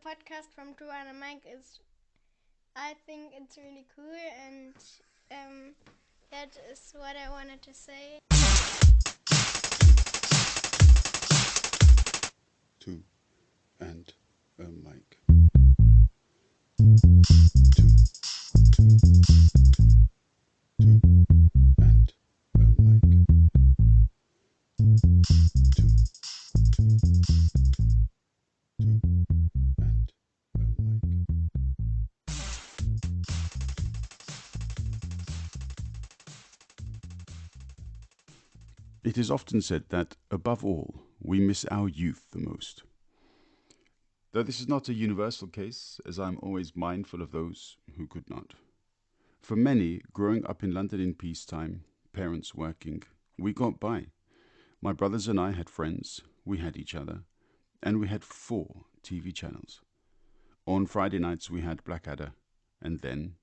podcast from Rowan and Mike is, I think it's really cool, and that is what I wanted to say. Two and a mic. It is often said that, above all, we miss our youth the most. Though this is not a universal case, as I am always mindful of those who could not. For many, growing up in London in peacetime, parents working, we got by. My brothers and I had friends, we had each other, and we had 4 TV channels. On Friday nights we had Blackadder, and then,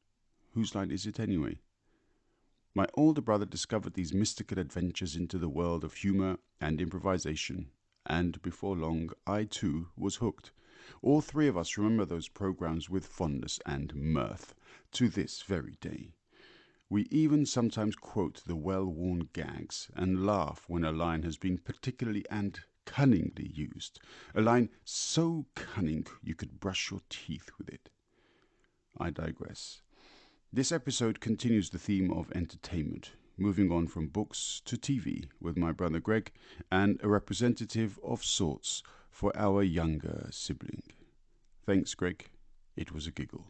whose line is it anyway? My older brother discovered these mystical adventures into the world of humour and improvisation, and before long I too was hooked. All 3 of us remember those programmes with fondness and mirth, to this very day. We even sometimes quote the well-worn gags and laugh when a line has been particularly and cunningly used, a line so cunning you could brush your teeth with it. I digress. This episode continues the theme of entertainment, moving on from books to TV with my brother Greg and a representative of sorts for our younger sibling. Thanks, Greg. It was a giggle.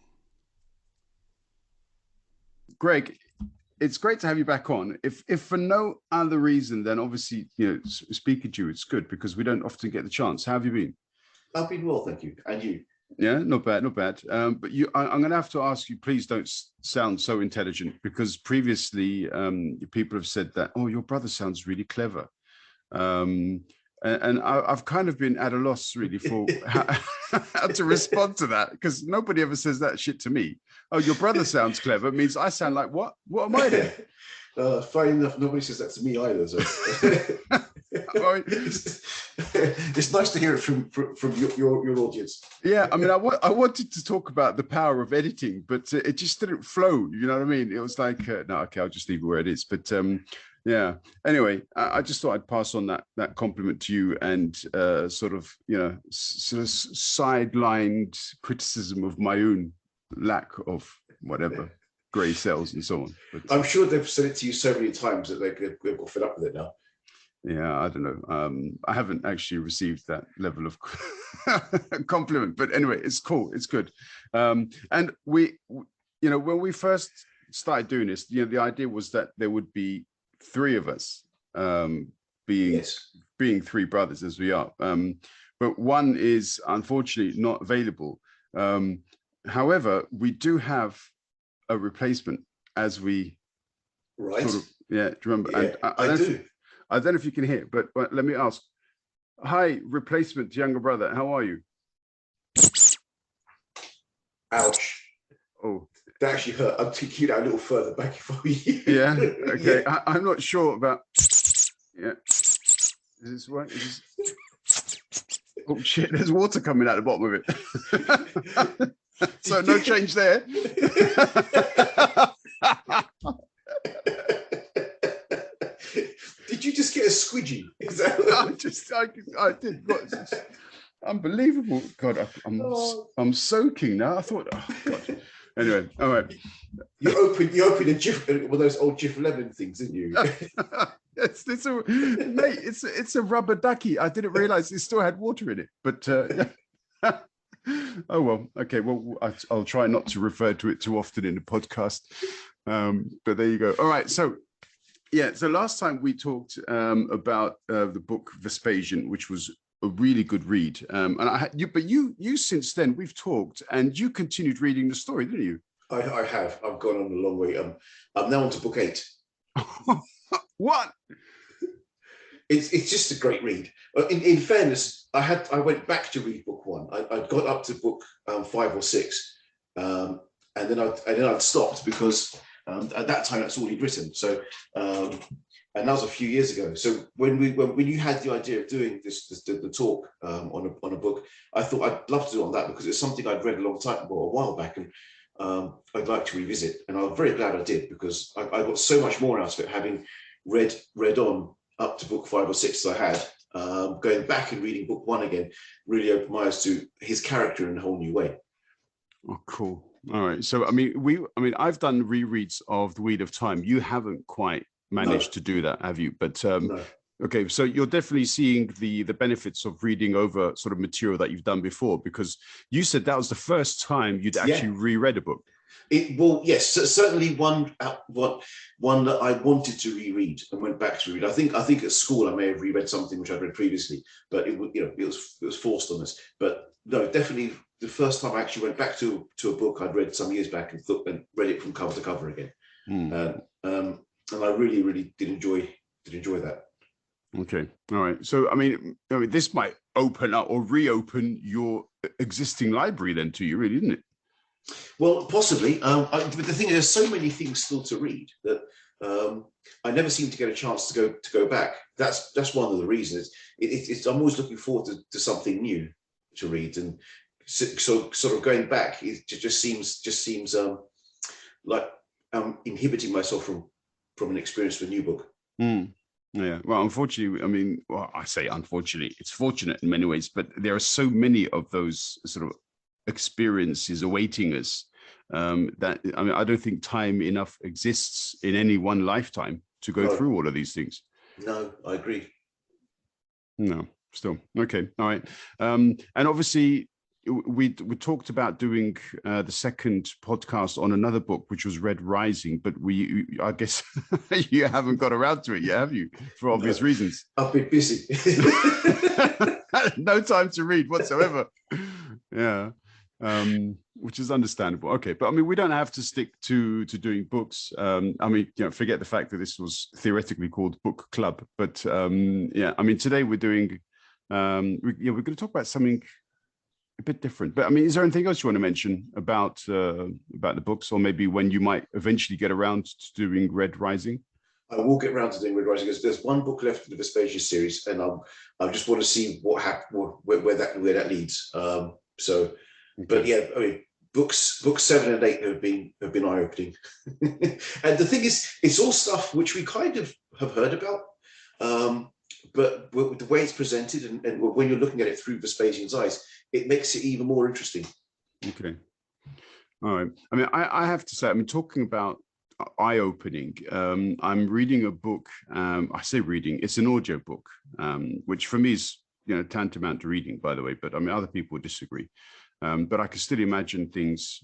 Greg, it's great to have you back on. If for no other reason than obviously, speaking to you, it's good because we don't often get the chance. How have you been? I've been well, thank you. And you? Yeah, not bad, not bad. But I'm going to have to ask you, please don't sound so intelligent, because previously people have said that, oh, your brother sounds really clever. And I've kind of been at a loss really for how to respond to that, because nobody ever says that shit to me. Oh, your brother sounds clever means I sound like what? What am I then? Funny enough, nobody says that to me either. So. It's nice to hear it from your audience. Yeah, I mean, I wanted to talk about the power of editing, but it just didn't flow. You know what I mean? It was like, no, okay, I'll just leave it where it is. But yeah. Anyway, I just thought I'd pass on that compliment to you and sort of sidelined criticism of my own lack of whatever. Grey cells and so on. But I'm sure they've said it to you so many times that they've got fed up with it now. Yeah, I don't know. I haven't actually received that level of compliment, but anyway, it's cool. It's good. And we, when we first started doing this, the idea was that there would be 3 of us, being 3 brothers as we are. But one is unfortunately not available. However, we do have a replacement as we right sort of, do you remember? Yeah, and I do. I don't know if you can hear, but let me ask. Hi, replacement younger brother, how are you? Ouch. Oh, that actually hurt. I'll take you that a little further back if I were you. Yeah, okay. Yeah. I'm not sure about, yeah, is this right? Oh shit, there's water coming out the bottom of it. So no change there. Did you just get a squidgy? Is that I did. Unbelievable. God, I'm soaking now. I thought, oh God. Anyway, all right. You opened a GIF, one of those old GIF lemon things, didn't you? It's a rubber ducky. I didn't realize it still had water in it, but oh well. Okay, well I'll try not to refer to it too often in the podcast. But there you go. All right, so yeah, so last time we talked about the book Vespasian, which was a really good read. And you since then we've talked, and you continued reading the story, didn't you? I have. I've gone on a long way. I'm now on to book 8. What? It's just a great read. In fairness, I went back to read book 1. I'd got up to book 5 or 6, and then I'd stopped because at that time that's all he'd written. So and and that was a few years ago. So when you had the idea of doing the talk on a book, I thought I'd love to do it on that, because it's something I'd read a long time, well, a while back, and I'd like to revisit. And I'm very glad I did, because I got so much more out of it, having read on up to book 5 or 6 that I had. Going back and reading book 1 again really opened my eyes to his character in a whole new way. Oh, cool. All right. So, I've done rereads of The Wheel of Time. You haven't quite managed to do that, have you? But No. okay, so you're definitely seeing the benefits of reading over sort of material that you've done before, because you said that was the first time you'd actually reread a book. Yes, certainly one that I wanted to reread and went back to read. I think at school I may have reread something which I'd read previously, but it was forced on us. But no, definitely the first time I actually went back to a book I'd read some years back and read it from cover to cover again. And I really did enjoy that. Okay, all right. So I mean, this might open up or reopen your existing library then to you, really, isn't it? Well, possibly. But the thing is, there's so many things still to read that I never seem to get a chance to go back. That's one of the reasons. I'm always looking forward to something new to read, and so sort of going back, it just seems like I'm inhibiting myself from an experience of a new book. Yeah, well, unfortunately, I say unfortunately, it's fortunate in many ways, but there are so many of those sort of experiences awaiting us that I don't think time enough exists in any one lifetime to go through all of these things. No, I agree. No, still okay, all right. And obviously we talked about doing the second podcast on another book, which was Red Rising, but I guess you haven't got around to it yet, have you? For obvious reasons. I've been busy. No time to read whatsoever. Yeah. Which is understandable. Okay, but we don't have to stick to doing books. Forget the fact that this was theoretically called Book Club, but today we're doing we're going to talk about something a bit different. But is there anything else you want to mention about the books, or maybe when you might eventually get around to doing Red Rising? I will get around to doing Red Rising, because there's one book left in the Vespasian series, and I just want to see what happened, where that leads. Okay. But yeah, books 7 and 8 have been eye-opening. And the thing is, it's all stuff which we kind of have heard about, but the way it's presented and when you're looking at it through Vespasian's eyes, it makes it even more interesting. Okay. All right. I have to say, talking about eye-opening, I'm reading a book. I say reading, it's an audio book, which for me is tantamount to reading, by the way, but other people disagree. But I can still imagine things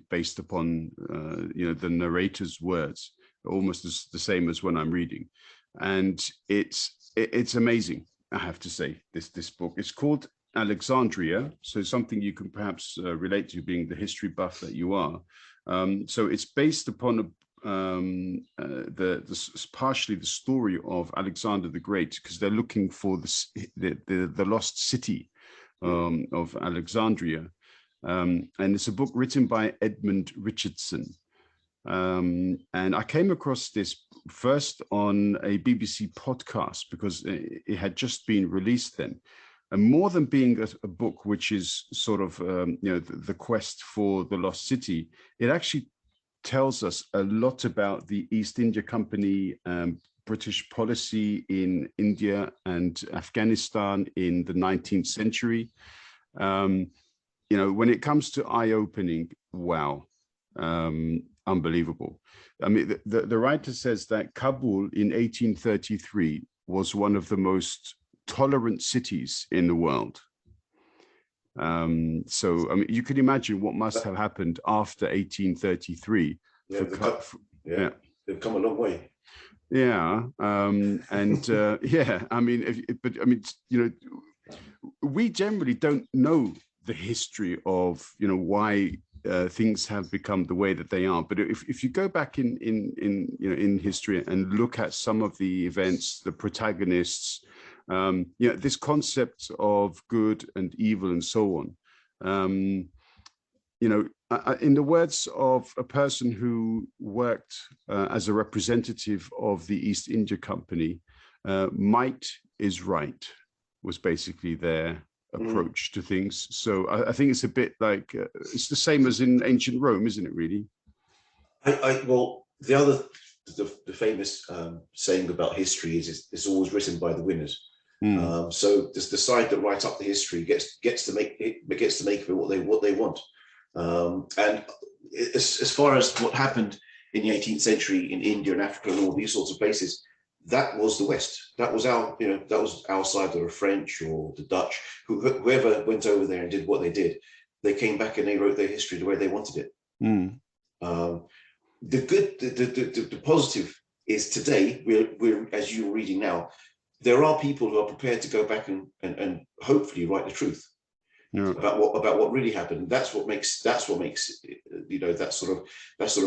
based upon the narrator's words, almost the same as when I'm reading, and it's amazing. I have to say, this book. It's called Alexandria, so something you can perhaps relate to, being the history buff that you are. So it's based upon partially the story of Alexander the Great, because they're looking for the lost city of Alexandria, and it's a book written by Miranda Richardson, and I came across this first on a BBC podcast because it had just been released then. And more than being a book which is sort of the quest for the lost city, it actually tells us a lot about the East India Company, British policy in India and Afghanistan in the 19th century. When it comes to eye-opening, wow, unbelievable. The writer says that Kabul in 1833 was one of the most tolerant cities in the world. You can imagine what must have happened after 1833. They've come a long way. Yeah, we generally don't know the history of why things have become the way that they are. But if you go back in history and look at some of the events, the protagonists, this concept of good and evil and so on, in the words of a person who worked as a representative of the East India Company, might is right was basically their approach to things. So I think it's a bit like, it's the same as in ancient Rome, isn't it, really? Well, the famous saying about history is it's always written by the winners. So the side that writes up the history gets to make of it what they want. And as far as what happened in the 18th century in India and Africa and all these sorts of places, that was the West. That was our side, or the French or the Dutch, whoever went over there and did what they did. They came back and they wrote their history the way they wanted it. The positive is today, we're as you're reading now, there are people who are prepared to go back and hopefully write the truth. About what really happened. That's what makes that sort of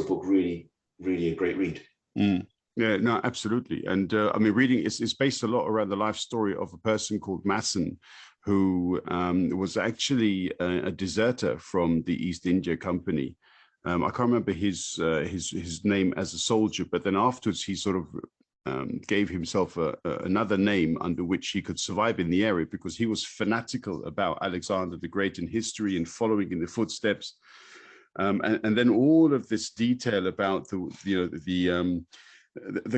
book really a great read. Yeah, no, absolutely. And I mean, reading it's based a lot around the life story of a person called Masson, who was actually a deserter from the East India Company. I can't remember his name as a soldier, but then afterwards he sort of gave himself another name under which he could survive in the area, because he was fanatical about Alexander the Great in history and following in the footsteps. And then all of this detail about the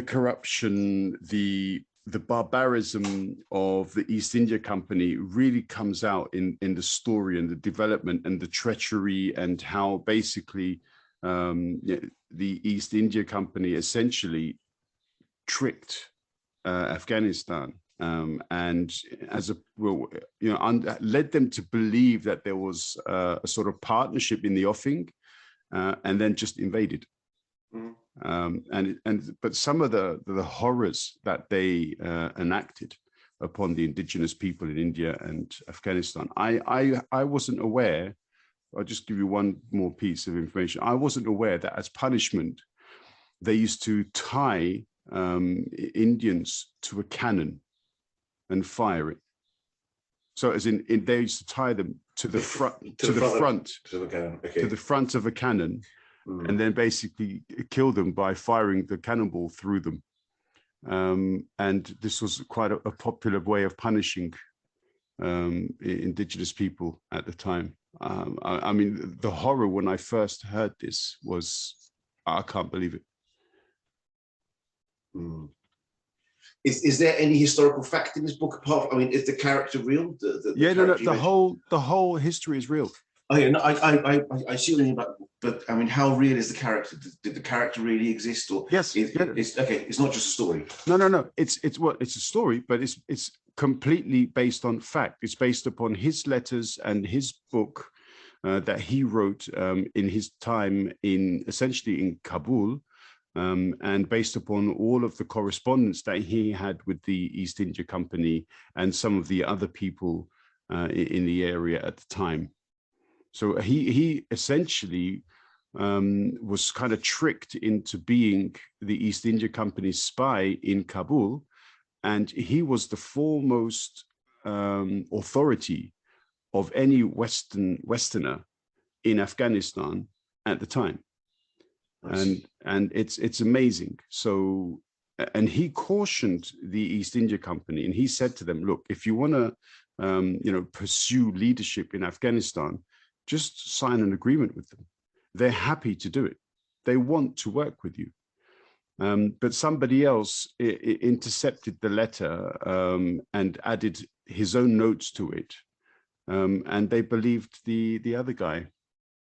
corruption, the barbarism of the East India Company really comes out in the story, and the development and the treachery, and how basically the East India Company essentially tricked Afghanistan, and led them to believe that there was a sort of partnership in the offing, and then just invaded. But some of the horrors that they enacted upon the indigenous people in India and Afghanistan, I wasn't aware. I'll just give you one more piece of information. I wasn't aware that as punishment, they used to tie Indians to a cannon and fire it. So as in they used to tie them to the front of a cannon, and then basically kill them by firing the cannonball through them. And this was quite a popular way of punishing indigenous people at the time. I mean, the horror when I first heard this was, I can't believe it. Is there any historical fact in this book apart? I mean, is the character real? The whole history is real. Oh yeah, no, I see what you mean, but I mean, how real is the character? Did the character really exist, or yes? It's okay. It's not just a story. No. It's a story, but it's completely based on fact. It's based upon his letters and his book that he wrote in his time essentially in Kabul. And based upon all of the correspondence that he had with the East India Company and some of the other people in the area at the time. So he essentially was kind of tricked into being the East India Company's spy in Kabul, and he was the foremost authority of any Westerner in Afghanistan at the time. And it's amazing. So, and he cautioned the East India Company, and he said to them, look, if you want to pursue leadership in Afghanistan, just sign an agreement with them. They're happy to do it. They want to work with you. But somebody else intercepted the letter and added his own notes to it, and they believed the other guy,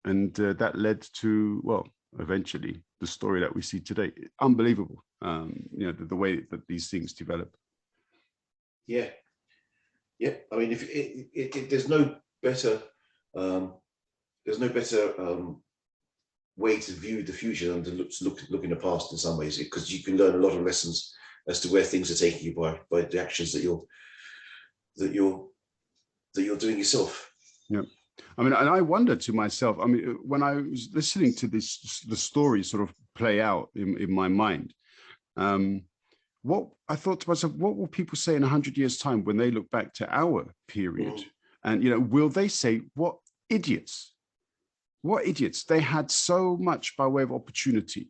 and that led to, well, eventually the story that we see today. Unbelievable, the way that these things develop. Yeah. I mean, if there's no better way to view the future than to look in the past in some ways, because you can learn a lot of lessons as to where things are taking you by the actions that you're doing yourself. Yeah. I mean, and I wondered to myself, I mean, when I was listening to the story sort of play out in my mind, what I thought to myself, what will people say in 100 years' time when they look back to our period? And, will they say, what idiots? what idiots. They had so much by way of opportunity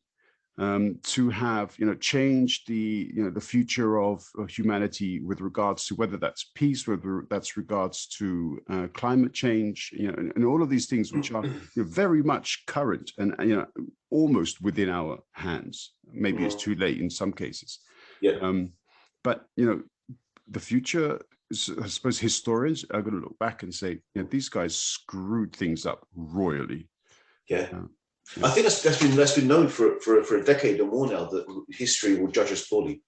to have, changed the future of humanity with regards to whether that's peace, whether that's regards to climate change, and all of these things which are very much current and almost within our hands. Maybe it's too late in some cases. Yeah. But the future, I suppose historians are going to look back and say, these guys screwed things up royally. Yeah. I think that's been known for a decade or more now, that history will judge us poorly,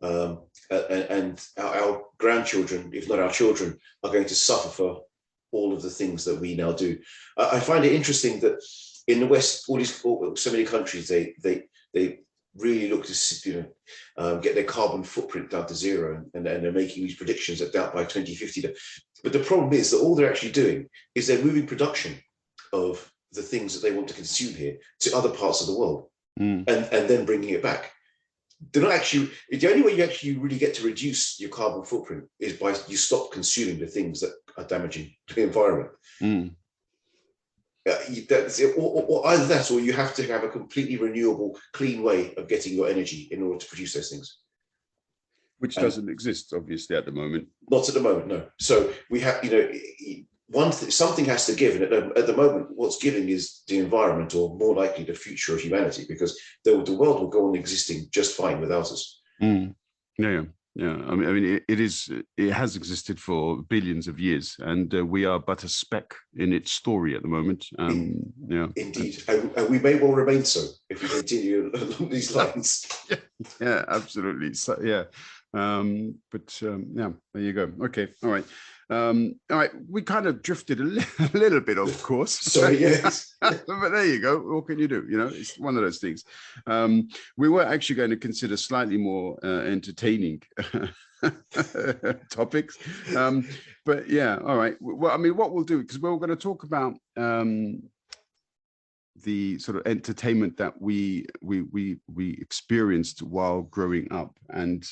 and our grandchildren, if not our children, are going to suffer for all of the things that we now do. I find it interesting that in the West, so many countries, they really look to get their carbon footprint down to zero, and they're making these predictions that by 2050. But the problem is that all they're actually doing is they're moving production of the things that they want to consume here to other parts of the world, and then bringing it back. They're not actually, the only way you actually really get to reduce your carbon footprint is by you stop consuming the things that are damaging to the environment. That's it, or either that, or you have to have a completely renewable, clean way of getting your energy in order to produce those things. Which doesn't exist, obviously, at the moment. Not at the moment, no. So we have, something has to give, and at the moment, what's giving is the environment, or more likely the future of humanity, because the world will go on existing just fine without us. Yeah. I mean, it has existed for billions of years, and we are but a speck in its story at the moment. Indeed, and we may well remain so if we continue along these lines. Yeah, absolutely. So, yeah. There you go. Okay, all right. All right, we kind of drifted a little bit, of course. Sorry, yes. But there you go. What can you do? It's one of those things. We were actually going to consider slightly more entertaining topics. But yeah, all right. Well, I mean, what we'll do, because we're going to talk about the sort of entertainment that we experienced while growing up, and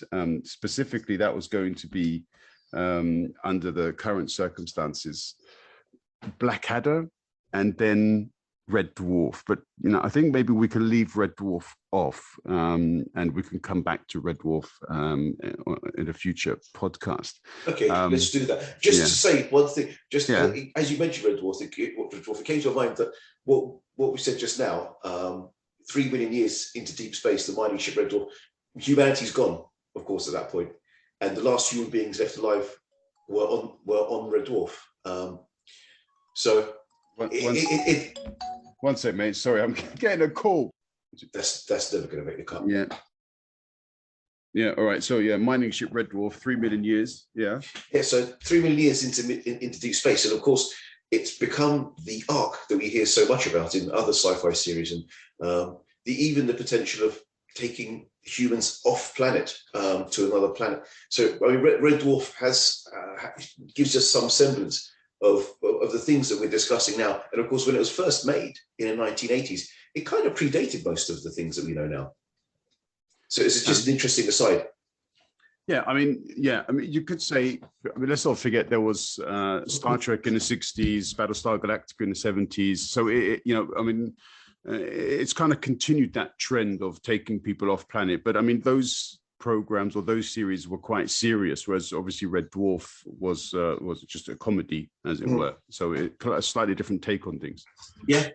specifically that was going to be under the current circumstances, Blackadder and then Red Dwarf. But I think maybe we can leave Red Dwarf off, and we can come back to Red Dwarf in a future podcast. Okay, let's do that. Just to say one thing, as you mentioned Red Dwarf, it came to mind that what we said just now, 3 million years into deep space, the mining ship Red Dwarf, humanity's gone, of course, at that point. And the last human beings left alive were on Red Dwarf. One sec, mate. Sorry, I'm getting a call. That's never going to make the cut. Yeah. All right. So mining ship Red Dwarf, 3 million years. Yeah. So 3 million years into deep space, and of course, it's become the arc that we hear so much about in other sci-fi series, and even the potential of taking humans off planet to another planet. So I mean, Red Dwarf gives us some semblance of the things that we're discussing now. And of course, when it was first made in the 1980s, it kind of predated most of the things that we know now. So it's just an interesting aside. I mean, you could say, let's not forget there was Star Trek in the 60s, Battlestar Galactica in the 70s. So it's kind of continued that trend of taking people off planet. But I mean, those programs or those series were quite serious, whereas obviously Red Dwarf was just a comedy, as it were. So a slightly different take on things. Yeah.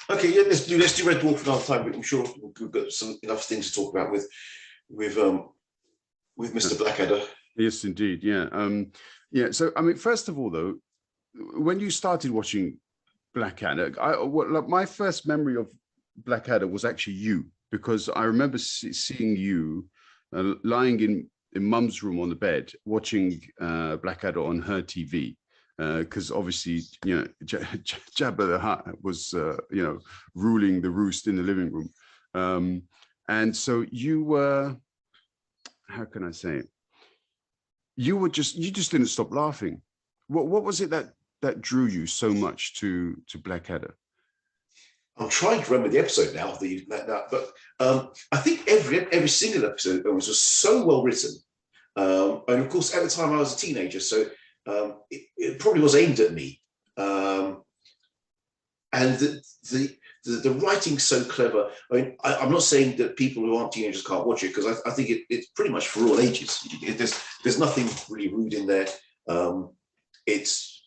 Okay, let's do Red Dwarf another time. But I'm sure we've got enough things to talk about with Mr. Blackadder. Yes, indeed. Yeah. So I mean, first of all, though, when you started watching Blackadder, my first memory of Blackadder was actually you, because I remember seeing you lying in Mum's room on the bed watching Blackadder on her TV, because obviously Jabba the Hutt was ruling the roost in the living room, and so you were, how can I say it? You just didn't stop laughing. What was it that drew you so much to Blackadder? I'm trying to remember the episode now, but I think every single episode was so well written, and of course at the time I was a teenager, so it probably was aimed at me, and and the writing's so clever. I mean, I'm not saying that people who aren't teenagers can't watch it, because I think it's pretty much for all ages. There's nothing really rude in there. It's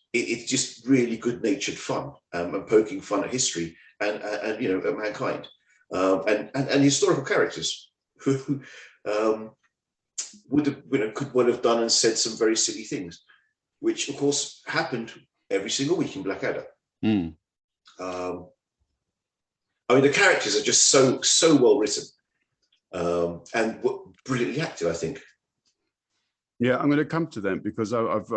just really good-natured fun, and poking fun at history and at mankind, and historical characters who could have done and said some very silly things, which of course happened every single week in Blackadder. I mean, the characters are just so well written, and brilliantly acted, I think. Yeah, I'm going to come to them, because I've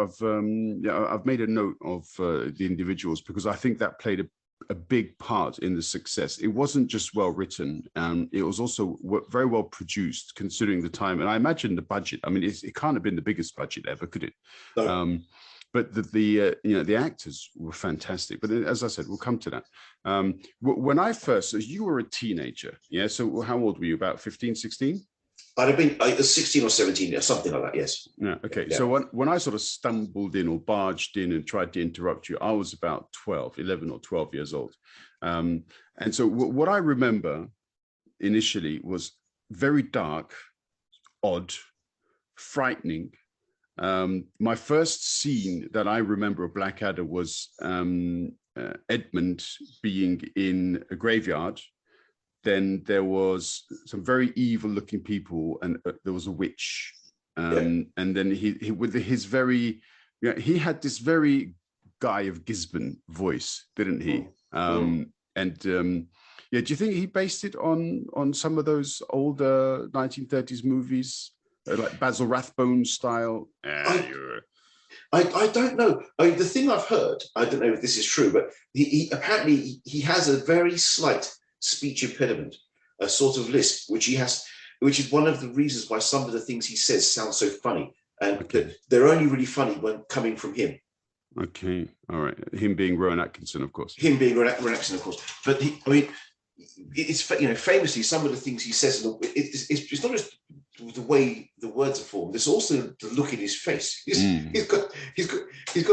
made a note of the individuals, because I think that played a big part in the success. It wasn't just well written, it was also very well produced, considering the time. And I imagine the budget. I mean, it can't have been the biggest budget ever, could it? No. But the actors were fantastic. But as I said, we'll come to that. When I first, so you were a teenager, yeah? So how old were you? About 15, 16? I'd have been 16 or 17, or something like that, yes. Yeah, okay. Yeah. So when I sort of stumbled in or barged in and tried to interrupt you, I was about 11 or 12 years old. And so what I remember initially was very dark, odd, frightening. My first scene that I remember of Blackadder was Edmund being in a graveyard. Then there was some very evil-looking people, and there was a witch. And then he with his very, he had this very Guy of Gisborne voice, didn't he? Do you think he based it on some of those older 1930s movies, like Basil Rathbone style? I don't know. I mean, the thing I've heard, I don't know if this is true, but he apparently has a very slight speech impediment, a sort of lisp, which is one of the reasons why some of the things he says sound so funny, and they're only really funny when coming from him. Okay, all right. Him being Rowan Atkinson, of course. Rowan Atkinson, of course. But it's famously some of the things he says. It's not just the way the words are formed. There's also the look in his face. He's got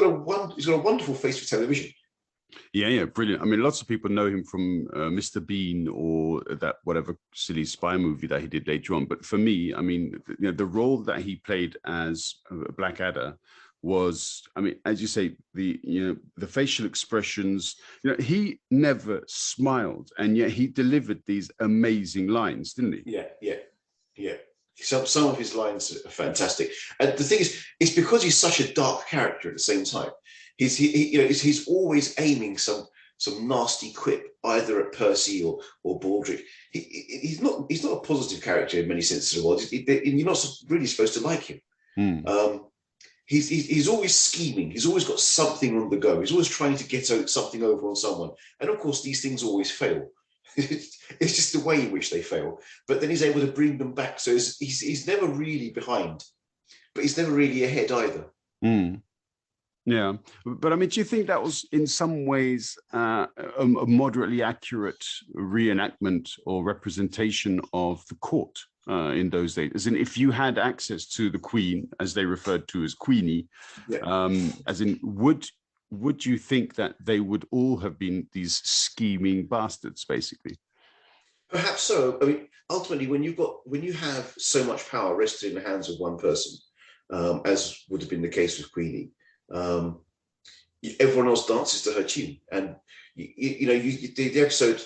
a wonderful face for television. Yeah, brilliant. I mean, lots of people know him from Mr. Bean, or that whatever silly spy movie that he did later on. But for me, I mean, the role that he played as Blackadder was, I mean, as you say, the facial expressions. He never smiled, and yet he delivered these amazing lines, didn't he? Yeah. Some of his lines are fantastic, and the thing is, it's because he's such a dark character at the same time. He's always aiming some nasty quip either at Percy or Baldric. He's not a positive character in many senses of the word. You're not really supposed to like him. He's always scheming. He's always got something on the go. He's always trying to get something over on someone. And of course, these things always fail. It's just the way in which they fail. But then he's able to bring them back. So he's never really behind, but he's never really ahead either. Yeah, but I mean, do you think that was in some ways a moderately accurate reenactment or representation of the court in those days? As in, if you had access to the Queen, as they referred to as Queenie, as in, would you think that they would all have been these scheming bastards, basically? Perhaps so. I mean, ultimately, when you have so much power rested in the hands of one person, as would have been the case with Queenie, everyone else dances to her tune. And the episode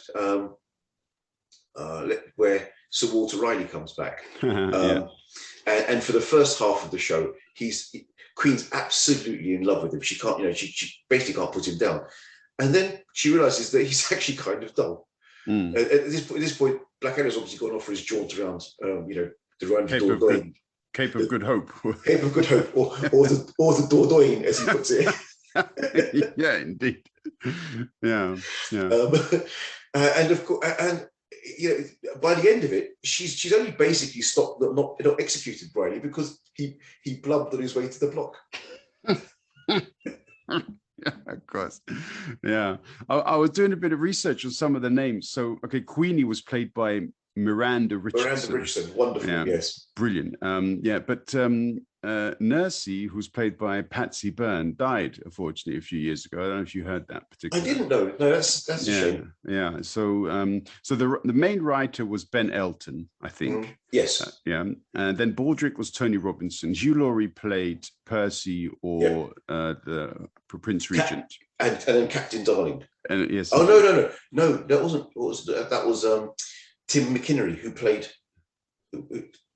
where Sir Walter Raleigh comes back, and for the first half of the show, Queen's absolutely in love with him. She can't, she basically can't put him down. And then she realizes that he's actually kind of dull. At this point, Blackadder's obviously gone off for his jaunt around, the round Cape of Good Hope. Cape of Good Hope, or the Dordogne, as he puts it. Yeah, indeed. Yeah. And of course, by the end of it, she's only basically stopped, not executed Briley, because he blubbed on his way to the block. Yeah, of course. Yeah, I was doing a bit of research on some of the names. So, okay, Queenie was played by Miranda Richardson. Miranda Richardson, wonderful, Yeah, yes. brilliant. But Nursey, who's played by Patsy Byrne, died unfortunately a few years ago. I don't know if you heard that I particularly. didn't know. No, that's a shame. Yeah. So so the main writer was Ben Elton, I think. Yes. And then Baldrick was Tony Robinson. Hugh Laurie played Percy or the Prince Regent. And then Captain Darling. And yes. Oh no, that wasn't. That was Tim McInnery who played.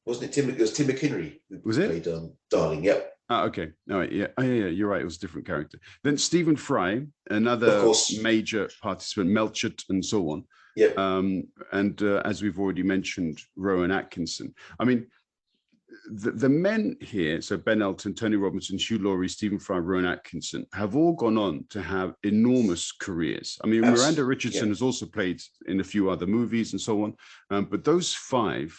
Wasn't it Tim? It was Tim McInnery who played Darling. Yep. Okay. No, yeah. Oh, yeah. You're right. It was a different character. Then Stephen Fry, another major participant, Melchett, and so on. Yeah. And as we've already mentioned, Rowan Atkinson. I mean, the men here, so Ben Elton, Tony Robinson, Hugh Laurie, Stephen Fry, Rowan Atkinson, have all gone on to have enormous careers. I mean, Miranda Richardson has also played in a few other movies and so on. But those five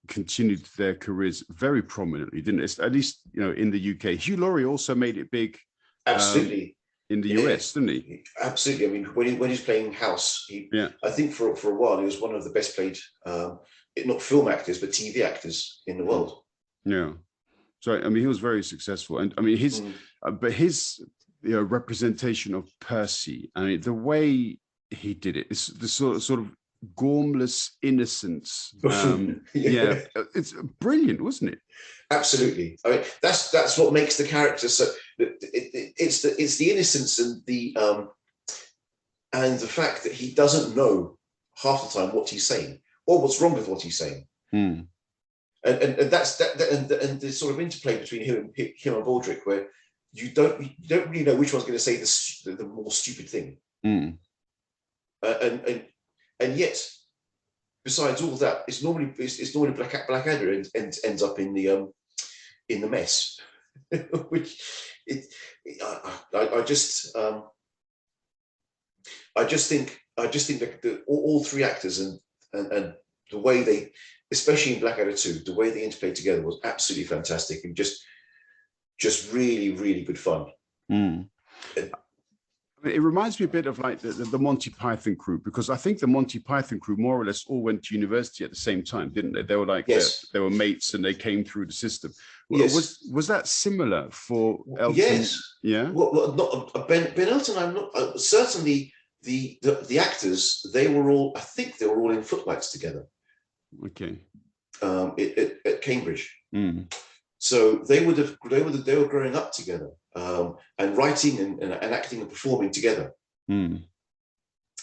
continued their careers very prominently, didn't it? At least, in the UK. Hugh Laurie also made it big. Absolutely. In the US, didn't he? Absolutely. I mean, when he's playing House, I think for a while he was one of the best played, not film actors, but TV actors in the world. Yeah. So I mean, he was very successful, and I mean his representation of Percy. I mean, the way he did it, it's the sort of gormless innocence. It's brilliant, wasn't it? Absolutely. I mean, that's what makes the character so. It's the innocence and the fact that he doesn't know half the time what he's saying or what's wrong with what he's saying. And that's and the sort of interplay between him and Baldrick, where you don't really know which one's going to say the more stupid thing. And yet, besides all that, it's normally Blackadder ends up in the mess, which I just think that all three actors and the way they, especially in Blackadder 2, the way they interplayed together was absolutely fantastic and just really, really good fun. It reminds me a bit of like the Monty Python crew, because I think the Monty Python crew more or less all went to university at the same time, didn't they? They were like, they were mates and they came through the system. Yes. Was that similar for Elton? Yes. Yeah. Well, not Ben Elton. I'm not certainly the actors. They were all. I think they were all in Footlights together. Okay. At Cambridge. So they were growing up together. And writing and acting and performing together.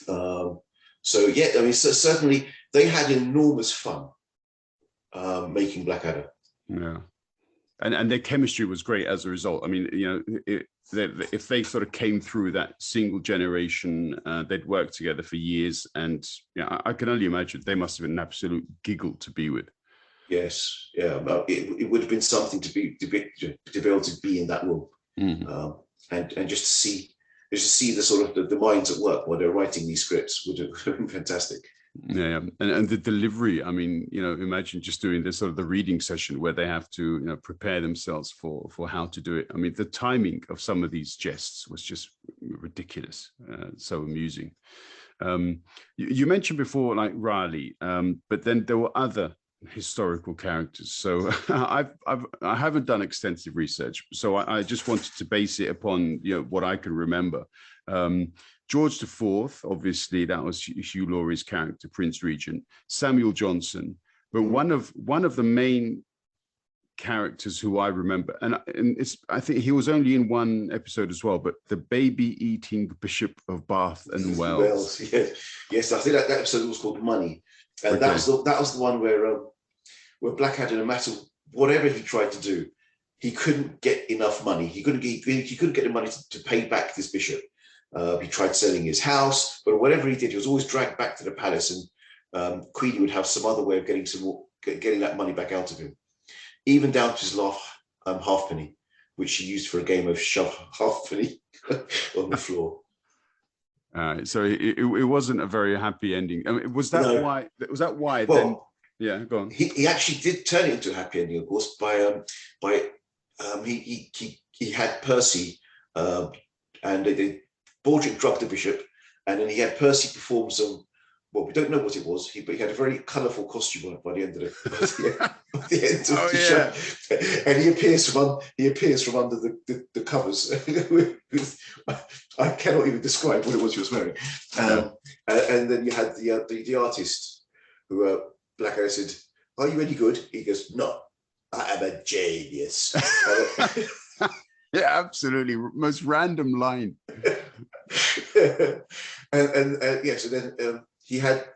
So yeah, I mean, certainly they had enormous fun making Blackadder. Yeah, and their chemistry was great as a result. I mean, if they sort of came through that single generation, they'd worked together for years, and I can only imagine they must have been an absolute giggle to be with. Yes, yeah, it would have been something to be able to be in that role. And just to see the sort of the minds at work while they're writing these scripts would have been fantastic. Yeah, and the delivery. I mean, imagine just doing this sort of the reading session where they have to, prepare themselves for how to do it. I mean, the timing of some of these jests was just ridiculous. So amusing. You mentioned before, like Raleigh, but then there were other historical characters. So I haven't done extensive research, so I just wanted to base it upon what I can remember. George IV, obviously, that was Hugh Laurie's character, Prince Regent. Samuel Johnson, but one of the main characters who I remember, and I think he was only in one episode as well, but the baby-eating Bishop of Bath and Wells. Yes, I think that episode was called Money. And that was the one where Blackadder, no matter whatever he tried to do, he couldn't get enough money. He couldn't get the money to pay back this bishop. He tried selling his house, but whatever he did, he was always dragged back to the palace, and Queenie would have some other way of getting that money back out of him, even down to his halfpenny, which he used for a game of shove halfpenny on the floor. So it wasn't a very happy ending. I mean, was that why? Was that why? Well, then, yeah, go on. He actually did turn it into a happy ending, of course. He had Percy, and Baldrick drugged the bishop, and then he had Percy perform well, we don't know what it was. But he had a very colourful costume on it by the end of the end of the show, and he appears from under the covers. I cannot even describe what it was he was wearing. And then you had the artist who Blackadder said, "Are you any good?" He goes, "No, I am a genius." Yeah, absolutely. Most random line. and yeah, so then he had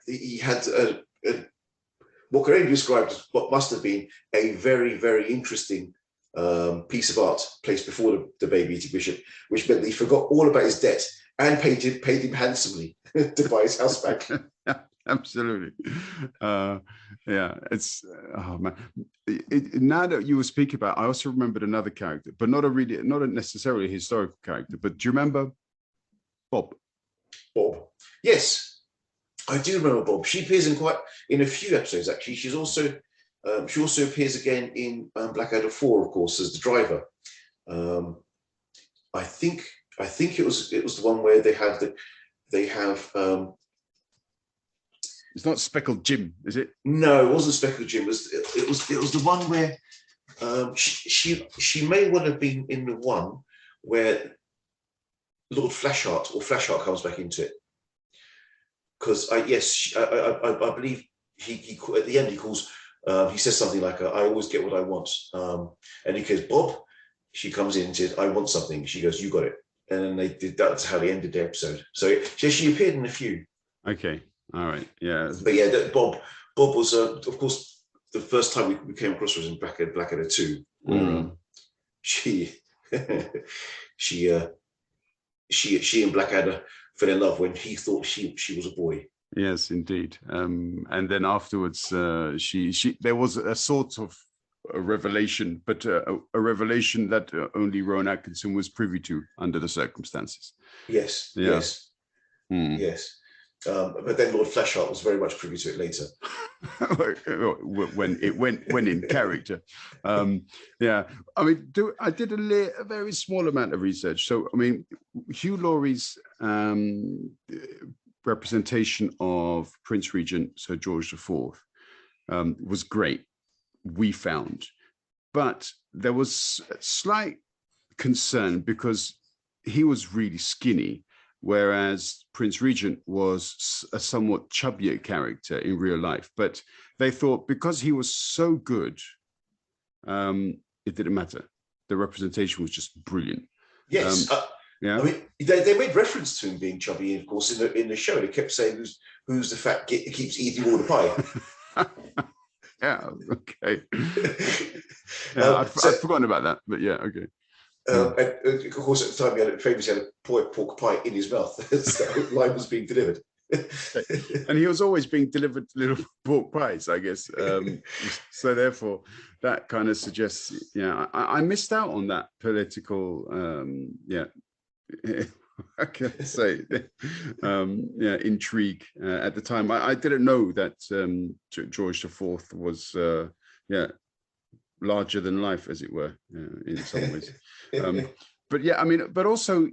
what could only be described as what must have been a very, very interesting piece of art placed before the baby eating bishop, which meant that he forgot all about his debt and paid him handsomely to buy his house back. Absolutely. Yeah, it's oh man. Now that you were speaking about, I also remembered another character, but not necessarily a historical character. But do you remember Bob? Bob, yes, I do remember Bob. She appears in a few episodes actually. She also appears again in Blackadder 4, of course, as the driver. I think it was the one where they have. It's not Speckled Jim, is it? No, it wasn't Speckled Jim. It was the one where she may well have been in the one where Lord Flashheart comes back into it. Because I believe he at the end he calls he says something like I always get what I want, and he goes, Bob. She comes in and says, I want something. She goes, you got it. And then that's how they ended the episode. So she appeared in a few. Okay. All right. Yeah. But yeah, Bob was, of course, the first time we came across her was in Blackadder 2, where she and Blackadder fell in love when he thought she was a boy. Yes, indeed. And then afterwards, there was a sort of a revelation, but a revelation that only Rowan Atkinson was privy to under the circumstances. Yes. Yeah. Yes. Yes. But then Lord Flashheart was very much privy to it later. when in character. Yeah, I mean, I did a very small amount of research. So, I mean, Hugh Laurie's representation of Prince Regent Sir George IV was great, we found. But there was a slight concern because he was really skinny, whereas Prince Regent was a somewhat chubbier character in real life. But they thought because he was so good, it didn't matter. The representation was just brilliant. Yes. Yeah. I mean, they made reference to him being chubby, of course, in the show. They kept saying, "Who's the fat git that keeps eating all the pie?" Yeah. Okay. Yeah, I'd forgotten about that, but yeah. Okay. And of course, at the time, he had a pork pie in his mouth. That line was being delivered. And he was always being delivered little pork pies, I guess. So therefore, that kind of suggests, yeah, I missed out on that political, I can say, intrigue at the time. I didn't know that George IV was, larger than life, as it were, in some ways. But yeah, I mean, but also,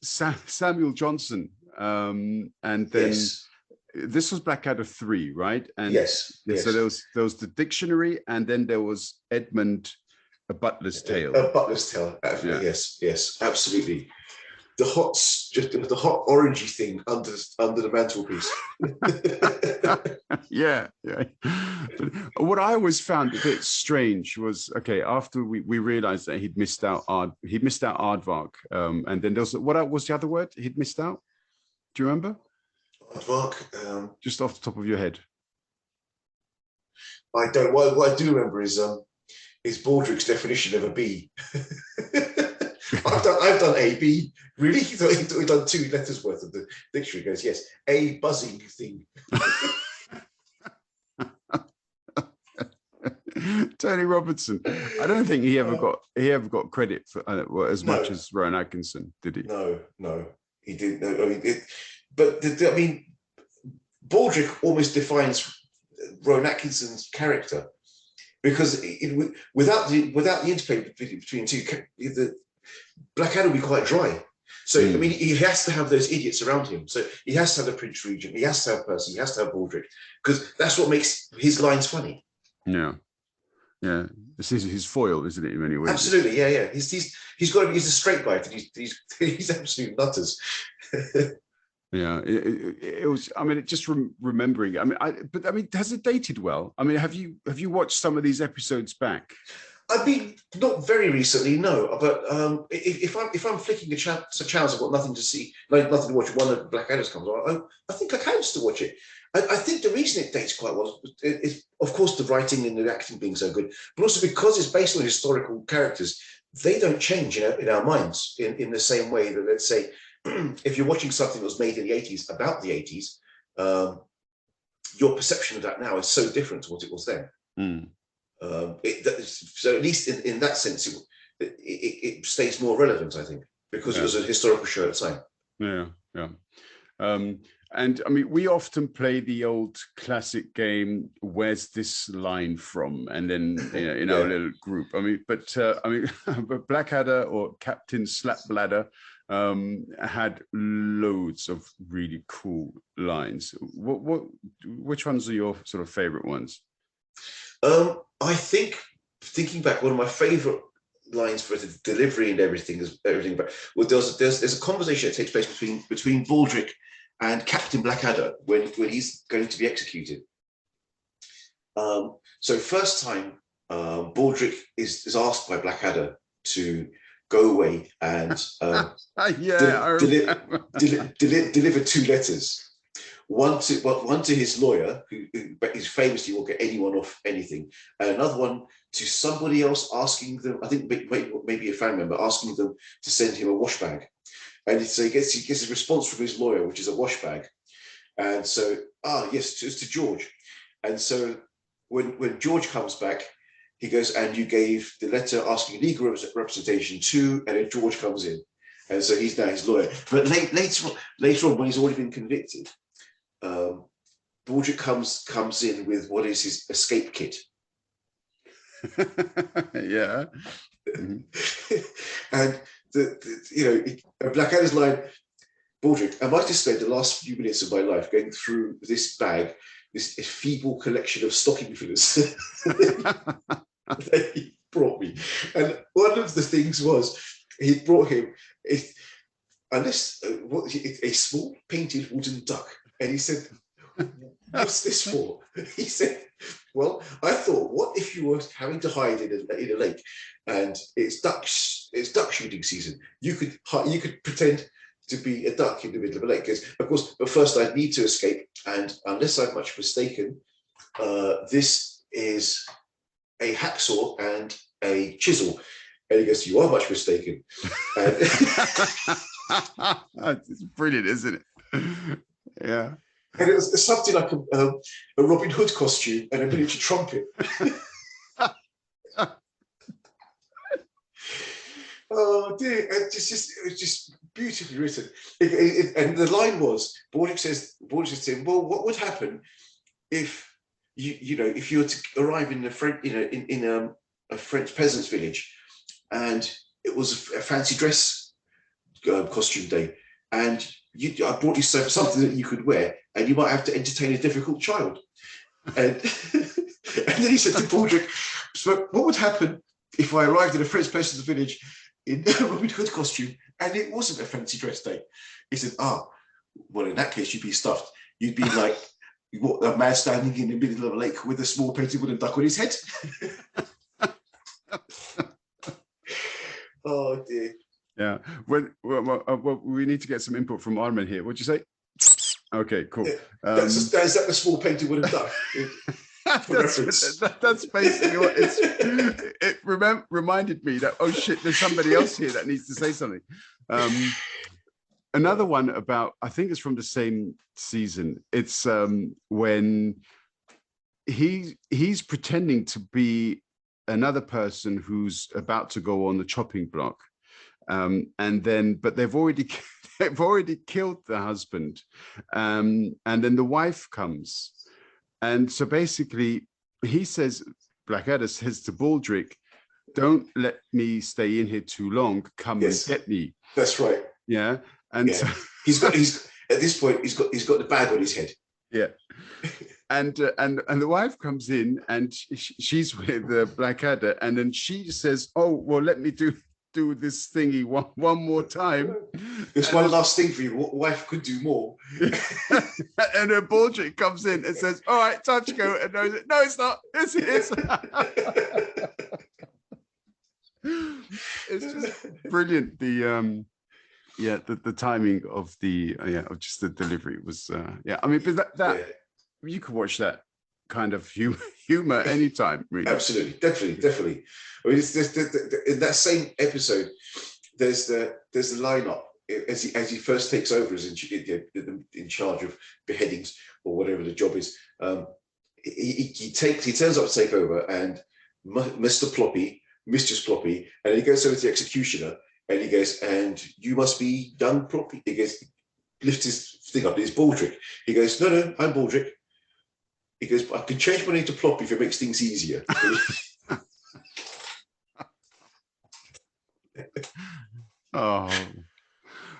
Samuel Johnson, and then this was Blackadder 3, right? And yes. So there was the dictionary, and then there was Edmund, A Butler's Tale. A Butler's Tale, yes, absolutely. The hot orangey thing under the mantelpiece. Yeah. But what I always found a bit strange was, okay, after we realized that he'd missed out Aardvark, and then there was, what was the other word he'd missed out? Do you remember? Aardvark. Just off the top of your head. I don't. What I do remember is Baldrick's definition of a bee. I've done A, B. Really? We've done 2 letters worth of the dictionary. Goes, yes, a buzzing thing. Tony Robertson. I don't think he ever got credit for as much as Rowan Atkinson, did he? No, he didn't. I mean, Baldrick almost defines Rowan Atkinson's character, because without the interplay between two, the Blackadder would be quite dry. So I mean, he has to have those idiots around him. So he has to have the Prince Regent, he has to have Percy, he has to have Baldric, because that's what makes his lines funny. Yeah. Yeah, this is his foil, isn't it? In many ways, absolutely. Yeah. He's got to be. He's a straight bite. He's absolute nutters. Yeah, it was. I mean, just remembering. I mean, has it dated well? I mean, have you watched some of these episodes back? I mean, not very recently, no. But if I'm flicking the channels, I've got nothing to see, nothing to watch. One of Blackadder's comes on. I think I can still watch it. I think the reason it dates quite well is, of course, the writing and the acting being so good, but also because it's based on historical characters. They don't change in our minds in the same way that, let's say, if you're watching something that was made in the 80s about the 80s, your perception of that now is so different to what it was then. So at least in that sense, it stays more relevant, I think, because it was a historical show at the time. Yeah. And I mean, we often play the old classic game, where's this line from? And then in our little group. I mean, but Blackadder or Captain Slapbladder had loads of really cool lines. Which ones are your sort of favorite ones? I think, thinking back, one of my favorite lines for the delivery and everything, but well, there's a conversation that takes place between Baldric and Captain Blackadder when he's going to be executed. So first time, Baldric is asked by Blackadder to go away and deliver two letters. One to his lawyer, who famously won't get anyone off anything, and another one to somebody else asking them, I think maybe a family member, asking them to send him a wash bag. And so he gets a response from his lawyer, which is a wash bag. And so, yes, it's to George. And so when George comes back, he goes, and you gave the letter asking legal representation to, and then George comes in. And so he's now his lawyer. But later on, when he's already been convicted, Baldric comes in with what is his escape kit. Yeah. And Blackadder's line, Baldric, I might have spent the last few minutes of my life going through this bag, this feeble collection of stocking fillers that he brought me. And one of the things was, he brought him a small painted wooden duck. And he said, what's this for? He said, well, I thought, what if you were having to hide in a lake and it's duck shooting season? You could pretend to be a duck in the middle of a lake. Because, of course, but first I need to escape. And unless I'm much mistaken, this is a hacksaw and a chisel. And he goes, you are much mistaken. It's brilliant, isn't it? Yeah. And it was something like a Robin Hood costume and a miniature trumpet. Oh dear! It was just beautifully written. And the line was, Baldric says to him, "Well, what would happen if if you were to arrive in a French peasant's village, and it was a fancy dress costume day, and I brought you something that you could wear, and you might have to entertain a difficult child." And then he said to Baldric, "So what would happen if I arrived in a French peasant's village in a Robin Hood costume and it wasn't a fancy dress day?" He said, well, in that case, you'd be stuffed. You'd be like a man standing in the middle of a lake with a small painted wooden duck on his head. Oh dear. Yeah. Well, we need to get some input from Armin here. What'd you say? Okay, cool. Yeah. Is that the small painted wooden duck? That's basically what it reminded me that, oh shit, there's somebody else here that needs to say something. Another one about, I think it's from the same season. It's when he's pretending to be another person who's about to go on the chopping block, but they've already killed the husband, and then the wife comes. And so basically, Blackadder says to Baldric, "Don't let me stay in here too long. Come and get me." That's right. Yeah, and Yeah, he's at this point he's got the bag on his head. Yeah, and the wife comes in and she's with the Blackadder, and then she says, "Oh, well, let me do this thingy one more time." There's one last thing for you. What wife could do more? And her Baldric comes in and says, "All right, time to go." And no, it's not. It's it's just brilliant. The timing of of just the delivery was I mean, but that you could watch that kind of humor anytime, really. Absolutely, definitely. I mean, in that same episode, there's the lineup as he first takes over as in charge of beheadings or whatever the job is. He turns up to take over, and Mr. Ploppy, Mistress Ploppy, and he goes over to the executioner, and he goes, "And you must be young Ploppy." He goes, lifts his thing up, it's Baldric. He goes, "No, I'm Baldric." He goes, "I can change my name to Ploppy if it makes things easier."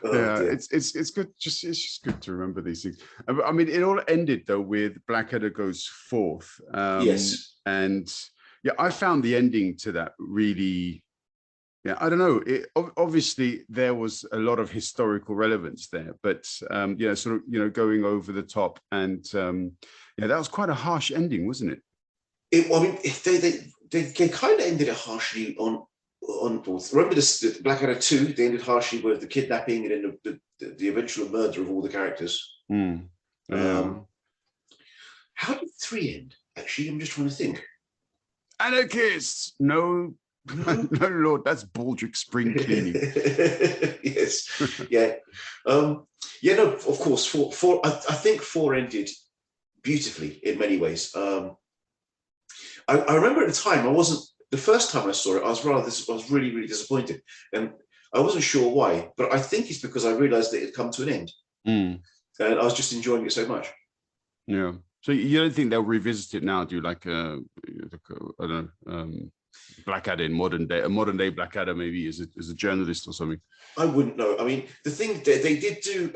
Yeah, it's good. It's just good to remember these things. I mean, it all ended though with Blackadder goes forth. Yes, and I found the ending to that really. Yeah, I don't know. Obviously, there was a lot of historical relevance there, but sort of going over the top, and that was quite a harsh ending, wasn't it? I mean, they kind of ended it harshly on. Remember the Blackadder 2? They ended harshly with the kidnapping and then the eventual murder of all the characters. How did 3 end? Actually, I'm just trying to think. Anarchists! No, Lord, that's Baldric spring cleaning. Yes, yeah, no, of course. Four. I think 4 ended beautifully in many ways. I remember at the time the first time I saw it, I was really, really disappointed, and I wasn't sure why. But I think it's because I realised that it had come to an end, and I was just enjoying it so much. Yeah. So you don't think they'll revisit it now? Do like I don't know, Blackadder in modern day Blackadder maybe as a journalist or something? I wouldn't know. I mean, the thing they did do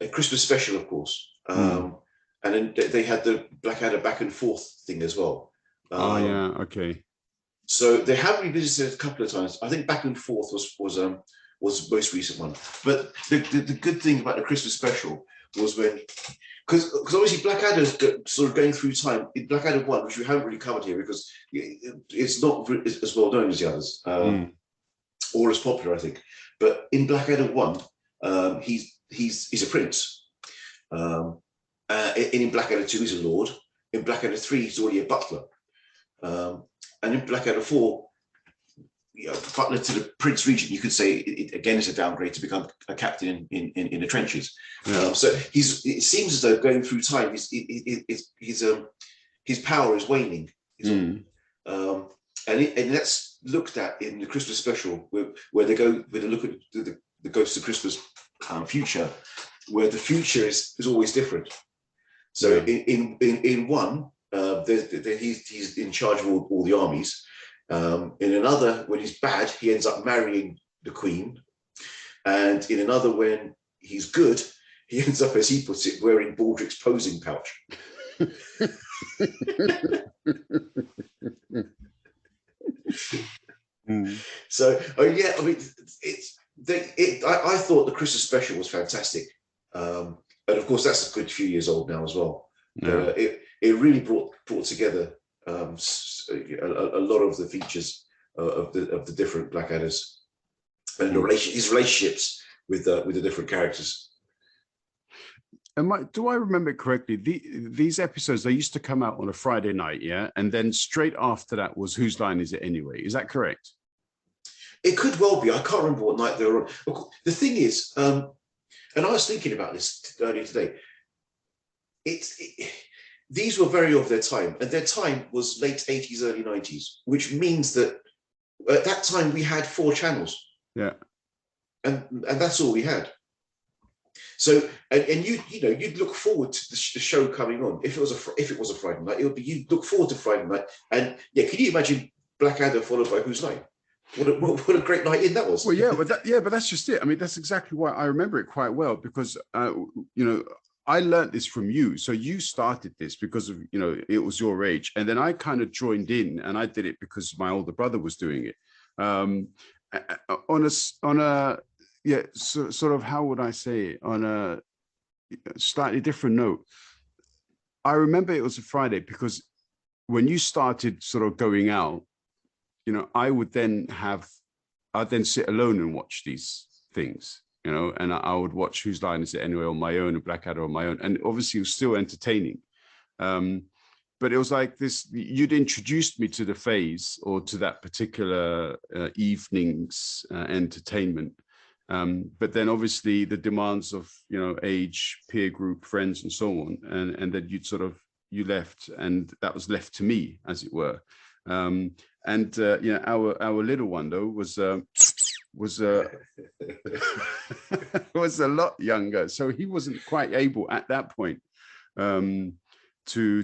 a Christmas special, of course, and then they had the Blackadder back and forth thing as well. Okay. So they have revisited it a couple of times. I think back and forth was the most recent one. But the good thing about the Christmas special was when, because obviously Blackadder's sort of going through time in Blackadder 1, which we haven't really covered here because it's not as well known as the others, or as popular, I think. But in Blackadder 1, he's a prince. In Blackadder 2, he's a lord. In Blackadder 3, he's already a butler. And in Blackadder 4, butler to the Prince Regent, you could say again it's a downgrade to become a captain in the trenches. Yeah. So it seems as though going through time, his power is waning. And that's looked at in the Christmas special, where they look at the Ghost of Christmas future, where the future is always different. So in one, he's in charge of all the armies. In another, when he's bad, he ends up marrying the Queen. And in another, when he's good, he ends up, as he puts it, wearing Baldric's posing pouch. So, I mean, I thought the Christmas special was fantastic. And of course, that's a good few years old now as well. Yeah. It really brought together a lot of the features of the different Blackadders and his relationships with the different characters. Do I remember correctly? These episodes, they used to come out on a Friday night, yeah, and then straight after that was Whose Line Is It Anyway? Is that correct? It could well be. I can't remember what night they were on. The thing is, and I was thinking about this earlier today. These were very of their time, and their time was late 80s, early 90s, which means that at that time we had 4 channels. Yeah. And that's all we had. So, and you'd look forward to the show coming on. If it was a Friday night, you'd look forward to Friday night. And yeah, can you imagine Blackadder followed by Whose Line? what a great night in that was. Well, yeah, but that's just it. I mean, that's exactly why I remember it quite well, because I learned this from you. So you started this because of it was your age, and then I kind of joined in, and I did it because my older brother was doing it. On a sort of, how would I say it, on a slightly different note. I remember it was a Friday because when you started sort of going out, I'd then sit alone and watch these things, and I would watch Whose Line Is It Anyway on my own, and Blackadder on my own, and obviously it was still entertaining. But it was like this, you'd introduced me to the phase, or to that particular evening's entertainment. But then obviously the demands of, age, peer group, friends, and so on. And then you left, and that was left to me, as it were. Our little one though was was a lot younger, so he wasn't quite able at that point to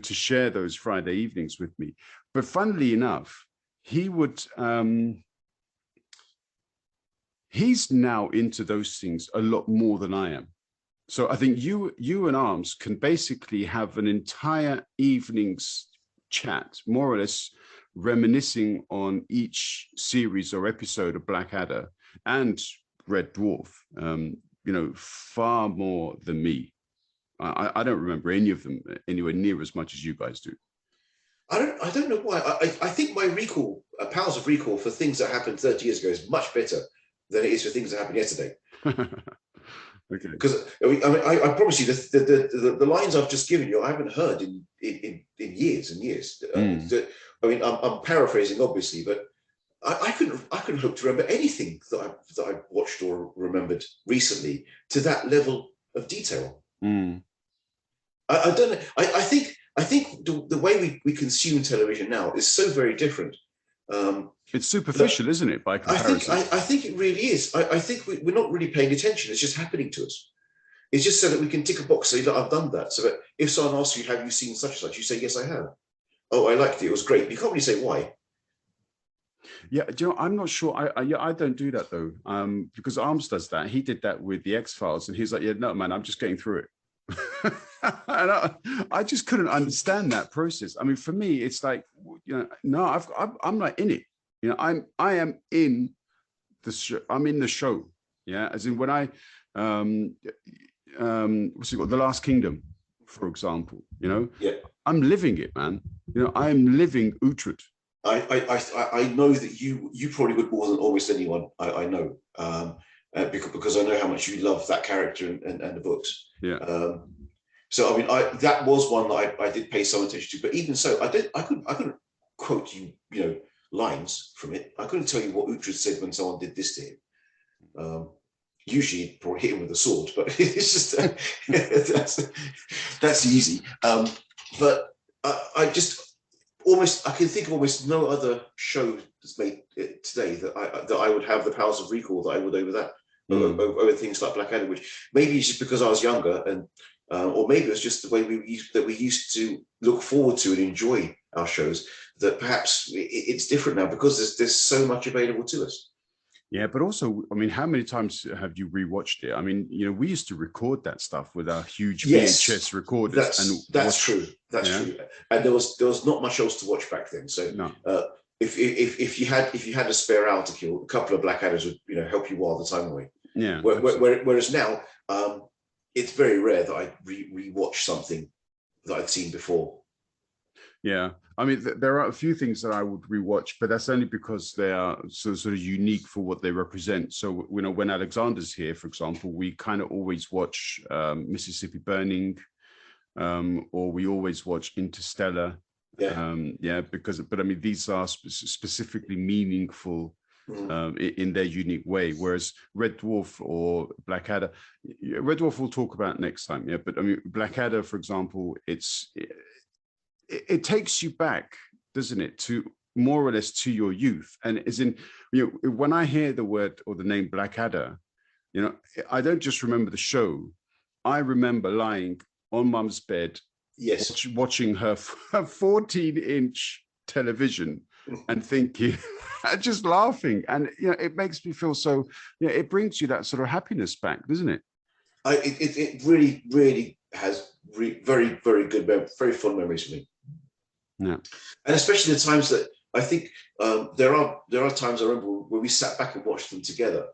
share those Friday evenings with me. But funnily enough, he would he's now into those things a lot more than I am. So I think you and Arms can basically have an entire evening's chat, more or less, reminiscing on each series or episode of Blackadder and Red Dwarf, far more than me. I don't remember any of them anywhere near as much as you guys do. I don't know why. I think my recall, powers of recall for things that happened 30 years ago is much better than it is for things that happened yesterday. Okay. Because I promise you, the lines I've just given you, I haven't heard in years and years. I'm paraphrasing, obviously, but I couldn't hope to remember anything that I watched or remembered recently to that level of detail. I don't know. I think the way we consume television now is so very different. It's superficial, isn't it, by comparison? I think it really is. I think we're not really paying attention. It's just happening to us. It's just so that we can tick a box, say, look, I've done that. So that if someone asks you, have you seen such and such? You say, yes, I have. Oh, I liked it. It was great. You can't really say why. Yeah, I'm not sure. I don't do that though, because Arms does that. He did that with the X-Files, and he's like, yeah, no, man, I'm just getting through it. And I just couldn't understand that process. I mean, for me, it's like, no, I'm not in it. I am in the show. I'm in the show. Yeah, as in when I what's it called, The Last Kingdom, for example. Yeah, I'm living it, man. I'm living Uhtred. I know that you probably would more than almost anyone. I know because I know how much you love that character and the books. Yeah. So I mean, that was one that I did pay some attention to. But even so, I couldn't quote you, lines from it. I couldn't tell you what Uhtred said when someone did this to him. Usually, he'd probably hit him with a sword, but it's just that's easy. But I can think of almost no other show that's made today that I would have the powers of recall that I would over that. Over things like Blackadder, which maybe it's just because I was younger, and or maybe it's just the way we used to look forward to and enjoy our shows, that perhaps it's different now because there's so much available to us. Yeah, but also, I mean, how many times have you rewatched it? I mean, we used to record that stuff with our huge VHS recorders. That's true. That's true. And there was not much else to watch back then. So no. If you had a spare hour to kill, a couple of Blackadders would help you while the time away. Yeah. Whereas now, it's very rare that I rewatch something that I'd seen before. Yeah, I mean, there are a few things that I would rewatch, but that's only because they are sort of unique for what they represent. So, when Alexander's here, for example, we kind of always watch Mississippi Burning, or we always watch Interstellar. Yeah. But I mean, these are specifically meaningful in their unique way. Whereas Red Dwarf or Blackadder, Red Dwarf we'll talk about next time. Yeah, but I mean, Blackadder, for example, it takes you back, doesn't it, to more or less to your youth. And as in, when I hear the word or the name Blackadder, I don't just remember the show. I remember lying on Mum's bed, yes, watching her 14-inch television and thinking, and just laughing. And, it makes me feel so, it brings you that sort of happiness back, doesn't it? It really, really has very, very good, very fond memories for me. Yeah. And especially the times that I think there are times I remember where we sat back and watched them together,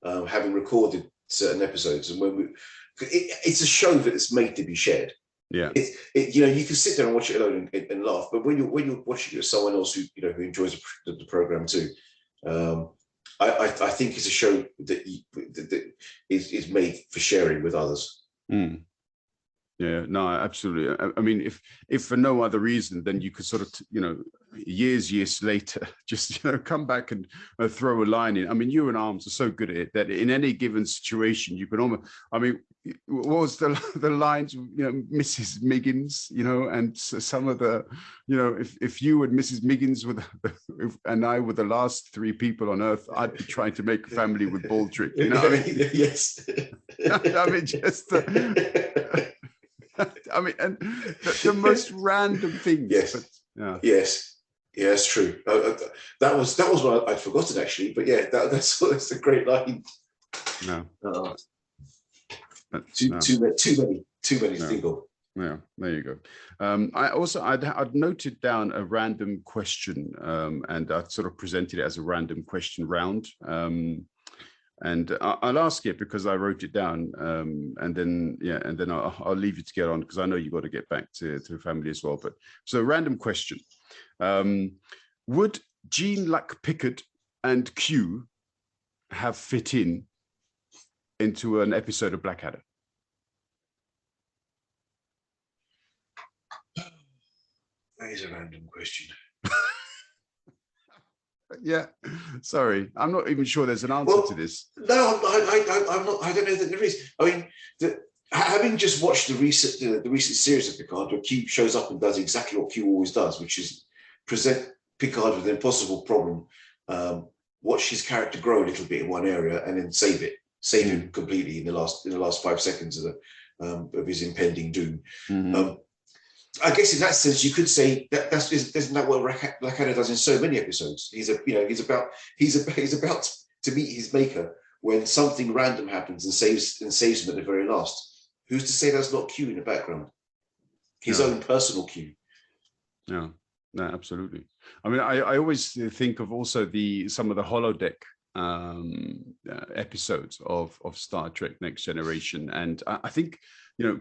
having recorded certain episodes, and it's a show that is made to be shared. Yeah, you can sit there and watch it alone and laugh, but when you're watching it with someone else who enjoys the program too, I think it's a show that is made for sharing with others. Mm. Yeah, no, absolutely. I mean, if for no other reason, then you could sort of, years later, just, come back and throw a line in. I mean, you and Arms are so good at it that in any given situation, you can almost, I mean, what was the lines, Mrs. Miggins, and some of the, if you and Mrs. Miggins and I were the last three people on earth, I'd be trying to make a family with Baldrick. You know what I mean? Yes. I mean, just... I mean, and the most random things. Yes. But, Yes. Yeah, it's true. That was what I'd forgotten actually. But yeah, that's a great line. No. Too many to think of. Yeah, there you go. I'd noted down a random question, and I sort of presented it as a random question round. And I'll ask it because I wrote it down, and then I'll leave you to get on because I know you've got to get back to the family as well. But so, random question: would Jean Luck Pickard and Q have fit into an episode of Blackadder? That is a random question. Yeah, sorry, I'm not even sure there's an answer to this. No, I'm not. I don't know that there is. I mean, having just watched the recent series of Picard, where Q shows up and does exactly what Q always does, which is present Picard with an impossible problem, watch his character grow a little bit in one area, and then save him completely in the last 5 seconds of his impending doom. Mm-hmm. I guess in that sense, you could say isn't that what Blackadder does in so many episodes? He's about to meet his maker when something random happens and saves him at the very last. Who's to say that's not Q in the background? His own personal Q. Yeah, no, absolutely. I mean, I always think of also some of the holodeck episodes of Star Trek Next Generation, and I think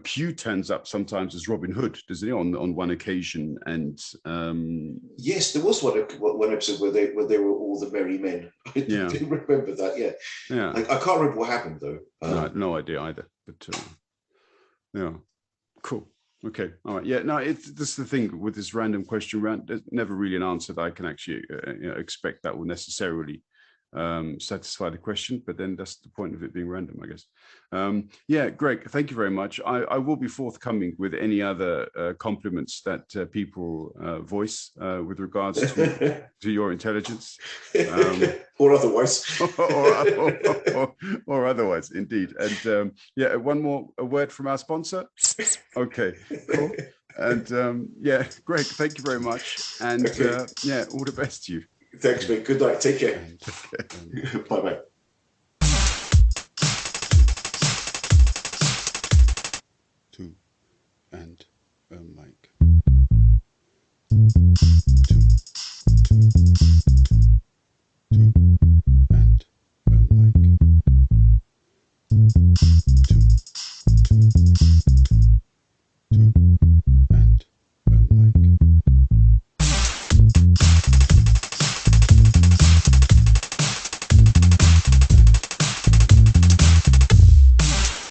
Q turns up sometimes as Robin Hood, doesn't he, on one occasion? And yes, there was one episode where they were all the merry men. I do remember that. Yeah. I can't remember what happened though. No idea either. But yeah, cool. Okay, all right. Yeah, no, this is the thing with this random question round. There's never really an answer that I can actually expect that will necessarily satisfy the question, but then that's the point of it being random, I guess. Yeah, Greg, thank you very much. I will be forthcoming with any other compliments that people voice with regards to your intelligence, or otherwise, or otherwise, indeed. And one more word from our sponsor. Okay, cool. And Greg, thank you very much, and all the best to you. Thanks, mate. Good night. Take care. Bye-bye.